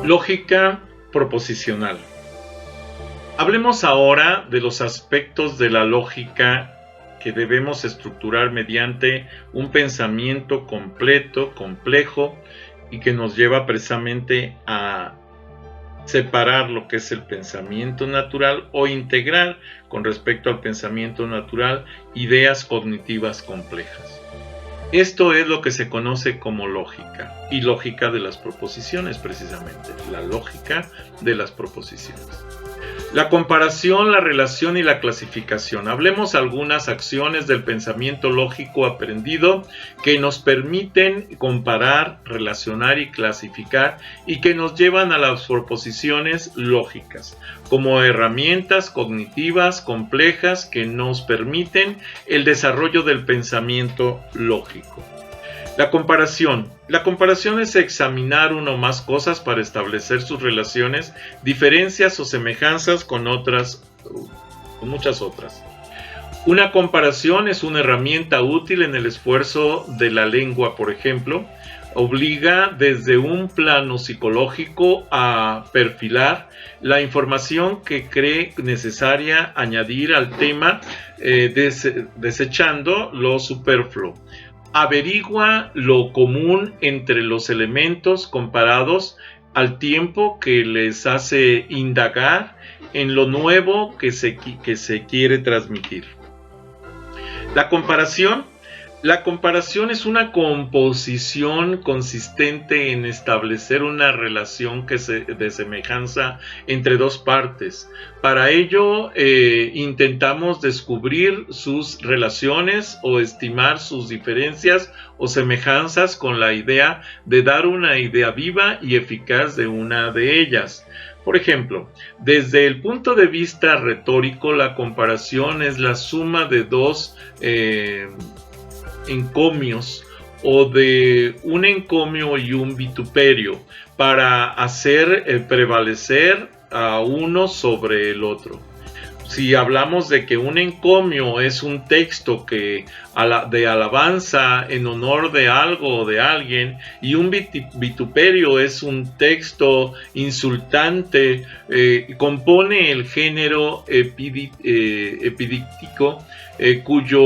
Lógica proposicional. Hablemos ahora de los aspectos de la lógica que debemos estructurar mediante un pensamiento completo, complejo, y que nos lleva precisamente a separar lo que es el pensamiento natural o integrar con respecto al pensamiento natural ideas cognitivas complejas. Esto es lo que se conoce como lógica, y lógica de las proposiciones precisamente, la lógica de las proposiciones. La comparación, la relación y la clasificación. Hablemos algunas acciones del pensamiento lógico aprendido que nos permiten comparar, relacionar y clasificar y que nos llevan a las proposiciones lógicas como herramientas cognitivas complejas que nos permiten el desarrollo del pensamiento lógico. La comparación. La comparación es examinar una o más cosas para establecer sus relaciones, diferencias o semejanzas con muchas otras. Una comparación es una herramienta útil en el esfuerzo de la lengua, por ejemplo. Obliga desde un plano psicológico a perfilar la información que cree necesaria añadir al tema, desechando lo superfluo. Averigua lo común entre los elementos comparados al tiempo que les hace indagar en lo nuevo que se quiere transmitir. La comparación. La comparación es una composición consistente en establecer una relación de semejanza entre dos partes. Para ello, intentamos descubrir sus relaciones o estimar sus diferencias o semejanzas con la idea de dar una idea viva y eficaz de una de ellas. Por ejemplo, desde el punto de vista retórico, la comparación es la suma de dos encomios o de un encomio y un vituperio para hacer prevalecer a uno sobre el otro. Si hablamos de que un encomio es un texto de alabanza en honor de algo o de alguien, y un vituperio es un texto insultante, compone el género epidíctico, cuyo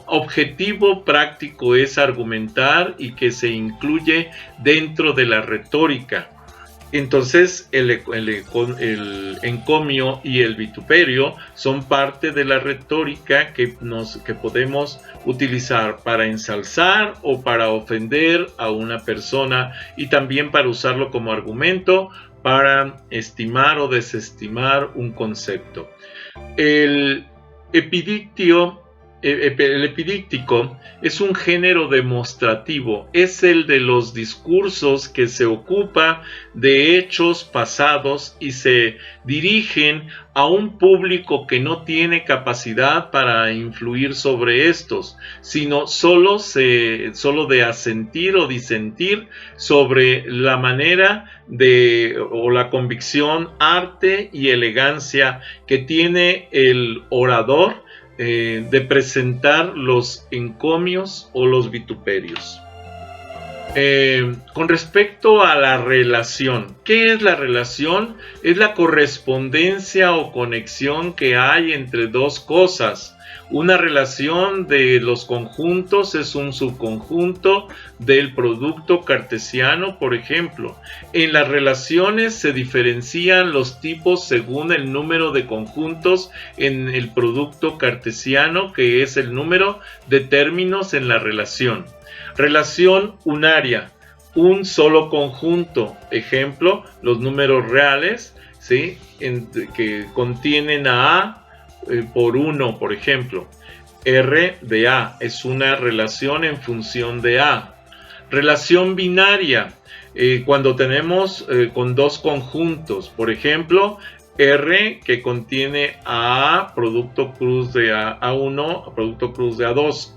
objetivo práctico es argumentar y que se incluye dentro de la retórica. Entonces el encomio y el vituperio son parte de la retórica que podemos utilizar para ensalzar o para ofender a una persona, y también para usarlo como argumento para estimar o desestimar un concepto. El epidíctico es un género demostrativo, es el de los discursos que se ocupa de hechos pasados y se dirigen a un público que no tiene capacidad para influir sobre estos, sino solo de asentir o disentir sobre la manera o la convicción, arte y elegancia que tiene el orador de presentar los encomios o los vituperios. Con respecto a la relación, ¿qué es la relación? Es la correspondencia o conexión que hay entre dos cosas. Una relación de los conjuntos es un subconjunto del producto cartesiano, por ejemplo. En las relaciones se diferencian los tipos según el número de conjuntos en el producto cartesiano, que es el número de términos en la relación. Relación unaria, un solo conjunto. Ejemplo, los números reales, ¿sí? Que contienen a A por 1, por ejemplo. R de A es una relación en función de A. Relación binaria, cuando tenemos con dos conjuntos, por ejemplo, R que contiene a producto cruz de A1, producto cruz de A2.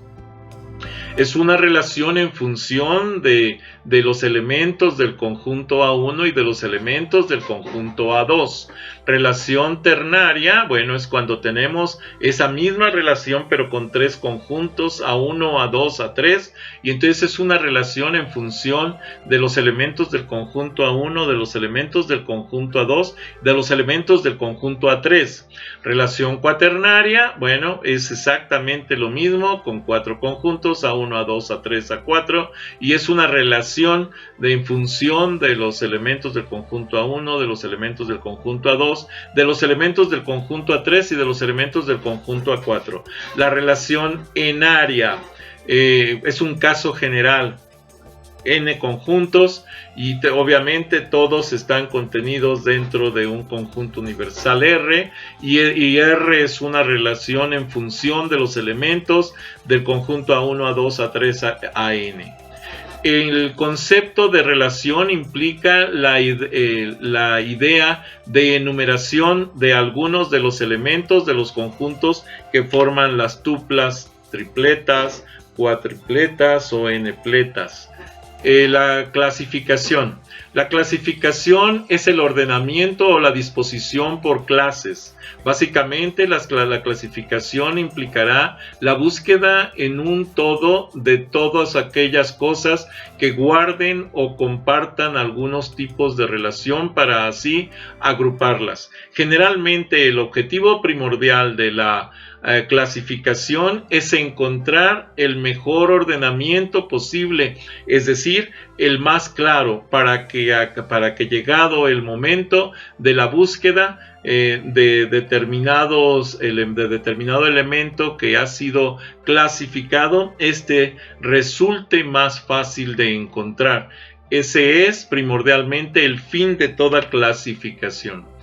Es una relación en función de de los elementos del conjunto A1 y de los elementos del conjunto A2. Relación ternaria, bueno, es cuando tenemos esa misma relación pero con tres conjuntos, A1, A2, A3, y entonces es una relación en función de los elementos del conjunto A1, de los elementos del conjunto A2, de los elementos del conjunto A3. Relación cuaternaria, bueno, es exactamente lo mismo con cuatro conjuntos, A1, A2, A3, A4, y es una relación en función de los elementos del conjunto A1, de los elementos del conjunto A2, de los elementos del conjunto A3 y de los elementos del conjunto A4. La relación enaria es un caso general. N conjuntos y obviamente todos están contenidos dentro de un conjunto universal R y R es una relación en función de los elementos del conjunto A1, A2, A3, AN. El concepto de relación implica la idea de enumeración de algunos de los elementos de los conjuntos que forman las tuplas, tripletas, cuatripletas o n-pletas. La clasificación. La clasificación es el ordenamiento o la disposición por clases. Básicamente la clasificación implicará la búsqueda en un todo de todas aquellas cosas que guarden o compartan algunos tipos de relación para así agruparlas. Generalmente el objetivo primordial de la clasificación es encontrar el mejor ordenamiento posible, es decir, el más claro para que llegado el momento de la búsqueda de determinado elemento que ha sido clasificado, este resulte más fácil de encontrar. Ese es primordialmente el fin de toda clasificación.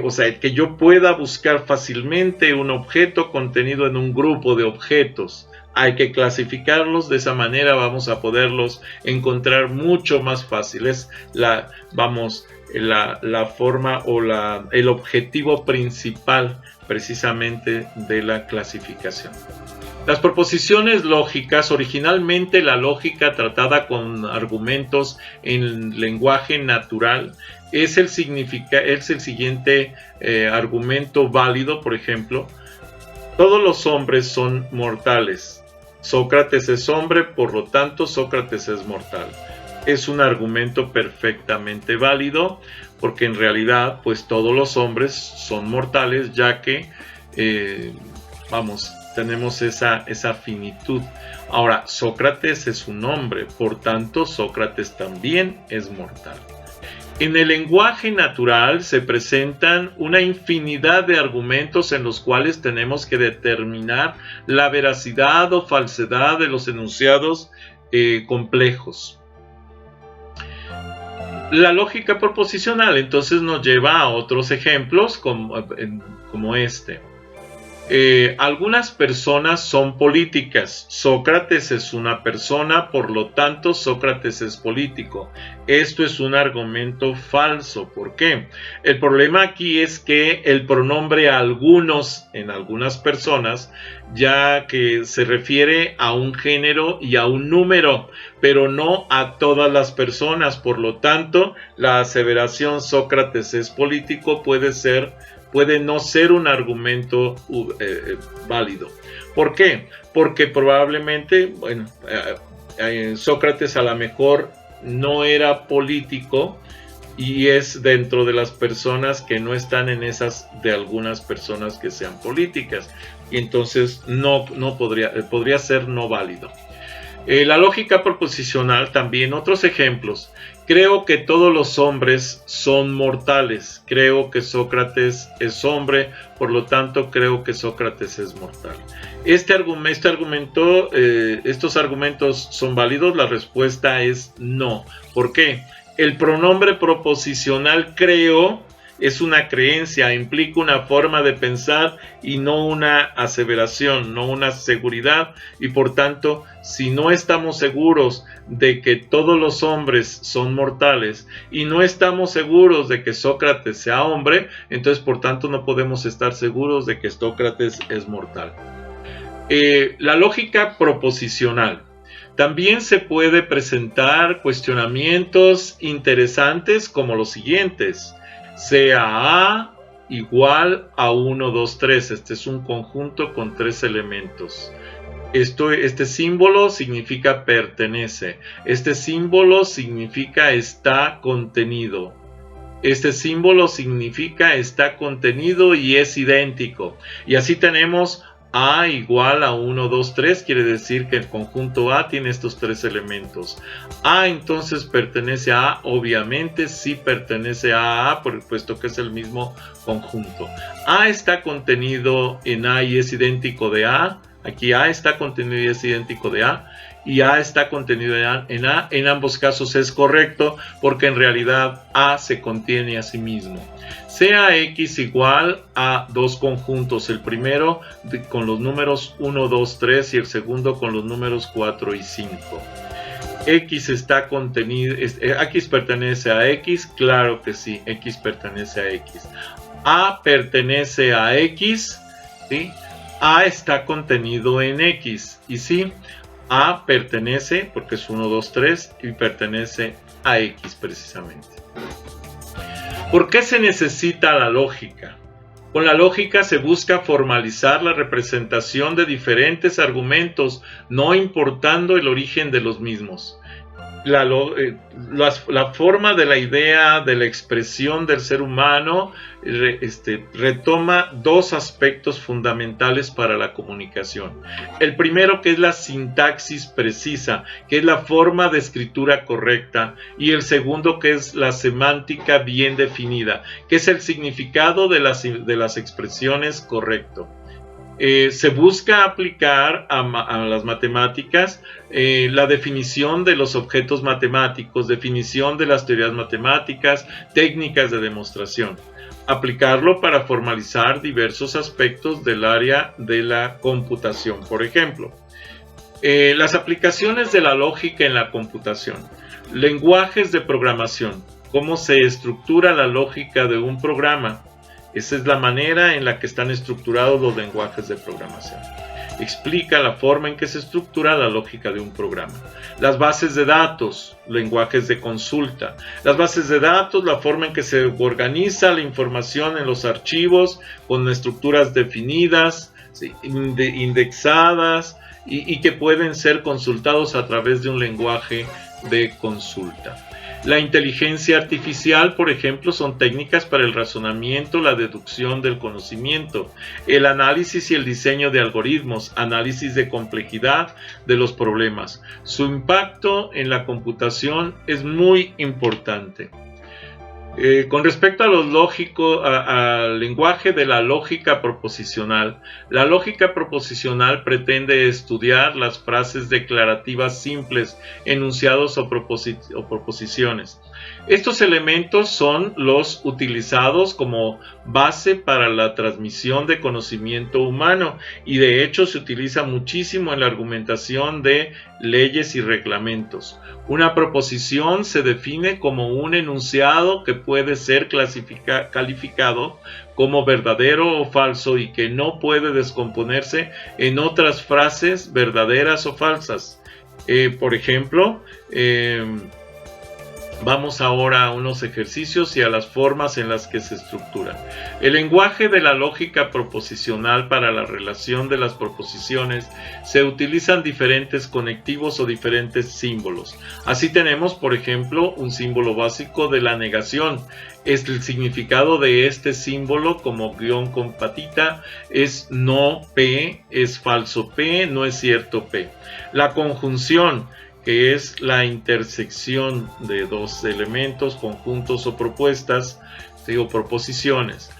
O sea, que yo pueda buscar fácilmente un objeto contenido en un grupo de objetos. Hay que clasificarlos, de esa manera vamos a poderlos encontrar mucho más fácil. Es la forma o el objetivo principal precisamente de la clasificación. Las proposiciones lógicas, originalmente la lógica tratada con argumentos en lenguaje natural, es el siguiente argumento válido. Por ejemplo, todos los hombres son mortales. Sócrates es hombre, por lo tanto Sócrates es mortal. Es un argumento perfectamente válido porque en realidad pues todos los hombres son mortales, ya que tenemos esa finitud. Ahora, Sócrates es un hombre, por tanto Sócrates también es mortal. En el lenguaje natural se presentan una infinidad de argumentos en los cuales tenemos que determinar la veracidad o falsedad de los enunciados complejos. La lógica proposicional entonces nos lleva a otros ejemplos como este. Algunas personas son políticas. Sócrates es una persona, por lo tanto Sócrates es político. Esto es un argumento falso. ¿Por qué? El problema aquí es que el pronombre algunos en algunas personas, ya que se refiere a un género y a un número, pero no a todas las personas. Por lo tanto, la aseveración Sócrates es político puede no ser un argumento válido. ¿Por qué? Porque probablemente, Sócrates a lo mejor no era político y es dentro de las personas que no están en esas de algunas personas que sean políticas. Y entonces no podría ser no válido. La lógica proposicional también, otros ejemplos. Creo que todos los hombres son mortales. Creo que Sócrates es hombre, por lo tanto creo que Sócrates es mortal. Estos argumentos son válidos. La respuesta es no. ¿Por qué? El pronombre proposicional creo es una creencia, implica una forma de pensar y no una aseveración, no una seguridad, y por tanto, si no estamos seguros de que todos los hombres son mortales y no estamos seguros de que Sócrates sea hombre, entonces por tanto no podemos estar seguros de que Sócrates es mortal. La lógica proposicional. También se puede presentar cuestionamientos interesantes como los siguientes. Sea A igual a 1, 2, 3. Este es un conjunto con 3 elementos. Este símbolo significa pertenece. Este símbolo significa está contenido. Este símbolo significa está contenido y es idéntico. Y así tenemos A igual a 1, 2, 3. Quiere decir que el conjunto A tiene estos 3 elementos. A entonces pertenece a A. Obviamente sí pertenece a A, puesto que es el mismo conjunto. A está contenido en A y es idéntico de A. Aquí A está contenido y es idéntico de A. Y A está contenido en A. En ambos casos es correcto porque en realidad A se contiene a sí mismo. Sea X igual a dos conjuntos, el primero con los números 1, 2, 3 y el segundo con los números 4 y 5. X está contenido, X pertenece a X, claro que sí, X pertenece a X. A pertenece a X, ¿sí? A está contenido en X, y sí, A pertenece, porque es 1, 2, 3, y pertenece a X precisamente. ¿Por qué se necesita la lógica? Con la lógica se busca formalizar la representación de diferentes argumentos, no importando el origen de los mismos. La forma de la idea, de la expresión del ser humano, retoma dos aspectos fundamentales para la comunicación. El primero, que es la sintaxis precisa, que es la forma de escritura correcta, y el segundo, que es la semántica bien definida, que es el significado de las expresiones correcto. Se busca aplicar a las matemáticas la definición de los objetos matemáticos, definición de las teorías matemáticas, técnicas de demostración. Aplicarlo para formalizar diversos aspectos del área de la computación. Por ejemplo, las aplicaciones de la lógica en la computación. Lenguajes de programación. Cómo se estructura la lógica de un programa. Esa es la manera en la que están estructurados los lenguajes de programación. Explica la forma en que se estructura la lógica de un programa. Las bases de datos, lenguajes de consulta. Las bases de datos, la forma en que se organiza la información en los archivos con estructuras definidas, ¿sí? Indexadas y que pueden ser consultados a través de un lenguaje de consulta. La inteligencia artificial, por ejemplo, son técnicas para el razonamiento, la deducción del conocimiento, el análisis y el diseño de algoritmos, análisis de complejidad de los problemas. Su impacto en la computación es muy importante. Con respecto a al lenguaje de la lógica proposicional, la lógica proposicional pretende estudiar las frases declarativas simples, enunciados o proposiciones. Estos elementos son los utilizados como base para la transmisión de conocimiento humano y de hecho se utiliza muchísimo en la argumentación de leyes y reglamentos. Una proposición se define como un enunciado que puede ser calificado como verdadero o falso y que no puede descomponerse en otras frases verdaderas o falsas. Por ejemplo, vamos ahora a unos ejercicios y a las formas en las que se estructura. El lenguaje de la lógica proposicional para la relación de las proposiciones se utilizan diferentes conectivos o diferentes símbolos. Así tenemos, por ejemplo, un símbolo básico de la negación. El significado de este símbolo, como guión con patita, es no P, es falso P, no es cierto P. La conjunción, que es la intersección de dos elementos, conjuntos o propuestas, o proposiciones.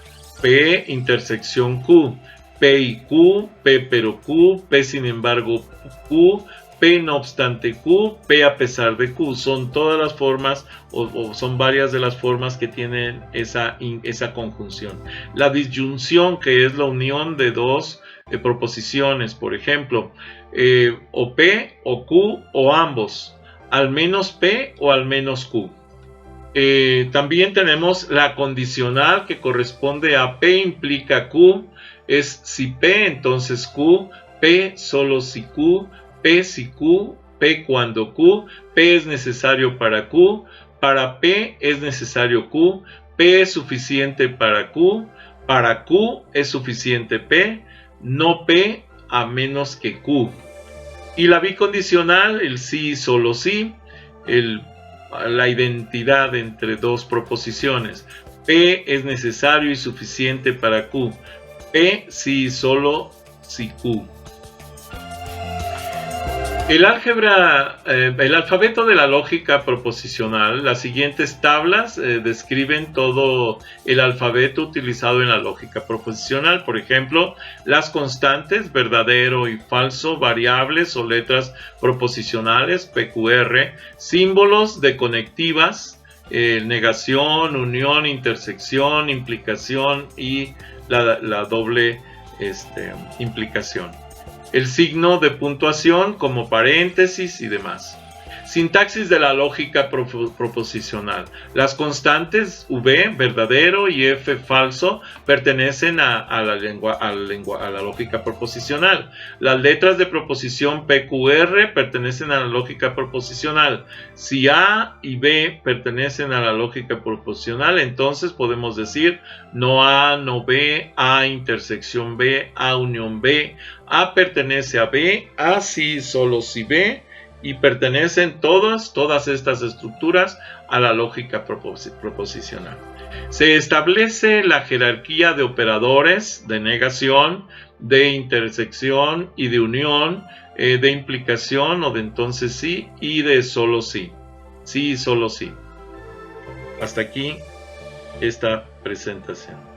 P intersección Q, P y Q, P pero Q, P sin embargo Q, P no obstante Q, P a pesar de Q. Son todas las formas o son varias de las formas que tienen esa conjunción. La disyunción, que es la unión de dos proposiciones, por ejemplo, o P o Q o ambos, al menos P o al menos Q. También tenemos la condicional, que corresponde a P implica Q, es si P entonces Q, P solo si Q, P si Q, P cuando Q, P es necesario para Q, para P es necesario Q, P es suficiente para Q es suficiente P, no P a menos que Q. Y la bicondicional, el sí y solo sí, la identidad entre dos proposiciones. P es necesario y suficiente para Q. P sí y solo si Q. El alfabeto de la lógica proposicional, las siguientes tablas describen todo el alfabeto utilizado en la lógica proposicional. Por ejemplo, las constantes, verdadero y falso, variables o letras proposicionales, PQR, símbolos de conectivas, negación, unión, intersección, implicación y la doble implicación. El signo de puntuación como paréntesis y demás. Sintaxis de la lógica proposicional. Las constantes V, verdadero, y F, falso, pertenecen a la lógica proposicional. Las letras de proposición PQR pertenecen a la lógica proposicional. Si A y B pertenecen a la lógica proposicional, entonces podemos decir no A, no B, A intersección B, A unión B. A pertenece a B, A sí, solo si B, y pertenecen todas estas estructuras a la lógica proposicional. Se establece la jerarquía de operadores de negación, de intersección y de unión, de implicación o de entonces sí y de solo sí. Sí y solo sí. Hasta aquí esta presentación.